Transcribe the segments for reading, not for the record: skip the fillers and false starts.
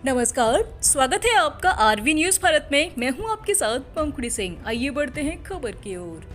नमस्कार, स्वागत है आपका आरवी न्यूज भारत में। मैं हूं आपके साथ पंखुड़ी सिंह। आइए बढ़ते हैं खबर की ओर।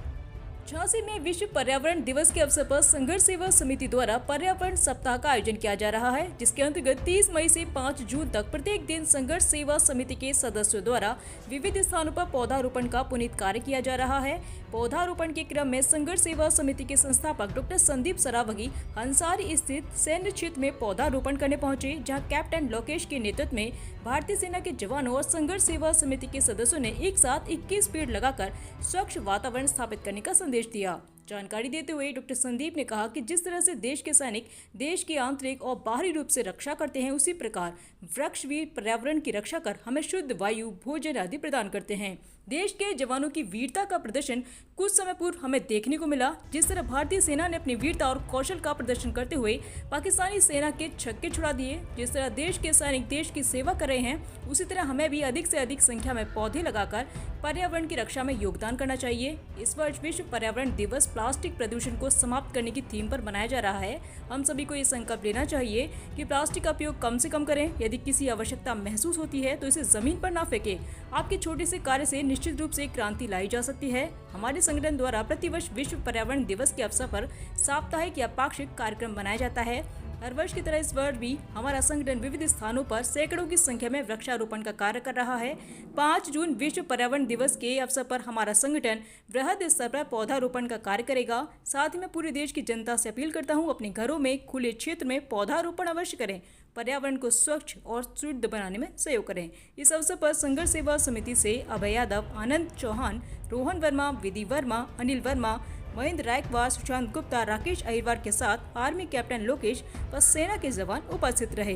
झांसी में विश्व पर्यावरण दिवस के अवसर पर संघर्ष सेवा समिति द्वारा पर्यावरण सप्ताह का आयोजन किया जा रहा है, जिसके अंतर्गत 30 मई से 5 जून तक प्रत्येक दिन संघर्ष सेवा समिति के सदस्यों द्वारा विविध स्थानों पर पौधारोपण का पुनीत कार्य किया जा रहा है। पौधारोपण के क्रम में संघर्ष सेवा समिति के संस्थापक डॉक्टर संदीप सरावगी हंसारी स्थित सैन्य क्षेत्र में पौधारोपण करने पहुंचे, जहां कैप्टन लोकेश के नेतृत्व में भारतीय सेना के जवानों और संघर्ष सेवा समिति के सदस्यों ने एक साथ 21 पेड़ लगाकर स्वच्छ वातावरण स्थापित करने का संदेश दिया। जानकारी देते हुए डॉक्टर संदीप ने कहा कि जिस तरह से देश के सैनिक देश की आंतरिक और बाहरी रूप से रक्षा करते हैं, उसी प्रकार वृक्ष भी पर्यावरण की रक्षा कर हमें शुद्ध वायु, भोजन आदि प्रदान करते हैं। देश के जवानों की वीरता का प्रदर्शन कुछ समय पूर्व हमें देखने को मिला। जिस तरह भारतीय सेना ने अपनी वीरता और कौशल का प्रदर्शन करते हुए पाकिस्तानी सेना के छक्के छुड़ा दिए, जिस तरह देश के सैनिक देश की सेवा कर रहे हैं, उसी तरह हमें भी अधिक से अधिक संख्या में पौधे लगाकर पर्यावरण की रक्षा में योगदान करना चाहिए। इस वर्ष विश्व पर्यावरण दिवस प्लास्टिक प्रदूषण को समाप्त करने की थीम पर मनाया जा रहा है। हम सभी को ये संकल्प लेना चाहिए कि प्लास्टिक का उपयोग कम से कम करें। यदि किसी आवश्यकता महसूस होती है तो इसे जमीन पर ना फेंकें। आपके छोटे से कार्य से निश्चित रूप से क्रांति लाई जा सकती है। हमारे संगठन द्वारा प्रतिवर्ष विश्व पर्यावरण दिवस के अवसर पर साप्ताहिक या पाक्षिक कार्यक्रम बनाया जाता है। हर वर्ष की तरह इस वर्ष भी हमारा संगठन विविध स्थानों पर सैकड़ों की संख्या में वृक्षारोपण का कार्य कर रहा है। 5 जून विश्व पर्यावरण दिवस के अवसर पर हमारा संगठन बृहद स्तर पर पौधारोपण का कार्य करेगा। साथ ही मैं पूरे देश की जनता से अपील करता हूं, अपने घरों में, खुले क्षेत्र में पौधारोपण अवश्य करें। पर्यावरण को स्वच्छ और शुद्ध बनाने में सहयोग करें। इस अवसर पर संघर्ष सेवा समिति से अभय यादव, आनंद चौहान, रोहन वर्मा, विधि वर्मा, अनिल वर्मा, महेंद्र रायकवार, सुशांत गुप्ता, राकेश अहिरवार के साथ आर्मी कैप्टन लोकेश व सेना के जवान उपस्थित रहे।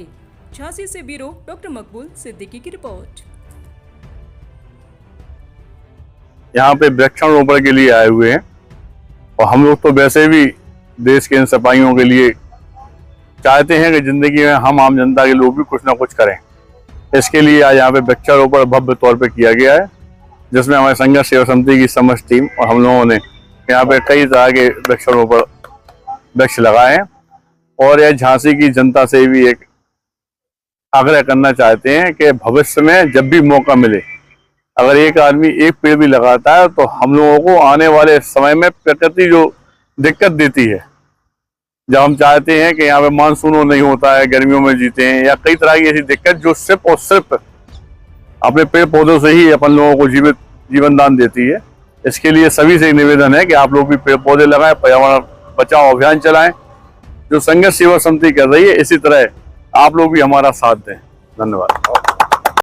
झांसी से ब्यूरो डॉक्टर मकबूल सिद्दीकी की रिपोर्ट। यहाँ पे वृक्षारोपण के लिए आए हुए हैं और हम लोग तो वैसे भी देश के इन सिपाहियों के लिए चाहते हैं कि जिंदगी में हम आम जनता के लोग भी कुछ ना कुछ करें। इसके लिए आज यहाँ पे वृक्षारोपण भव्य तौर पे किया गया है, जिसमें हमारे संघर्ष सेवा समिति की समस्त टीम और हम लोगों ने यहाँ पे कई तरह के वृक्षारोपण वृक्ष लगाए हैं। और यह झांसी की जनता से भी एक आग्रह करना चाहते हैं कि भविष्य में जब भी मौका मिले, अगर एक आदमी एक पेड़ भी लगाता है तो हम लोगों को आने वाले समय में प्रकृति जो दिक्कत देती है, जब हम चाहते हैं कि यहाँ पे मानसूनों नहीं होता है, गर्मियों में जीते हैं, या कई तरह की ऐसी दिक्कत जो सिर्फ और सिर्फ अपने पेड़ पौधों से ही अपन लोगों को जीवन दान देती है। इसके लिए सभी से निवेदन है कि आप लोग भी पेड़ पौधे लगाएं, पर्यावरण बचाओ अभियान चलाएं। जो संघर्ष सेवा समिति कर रही है, इसी तरह आप लोग भी हमारा साथ दें। धन्यवाद।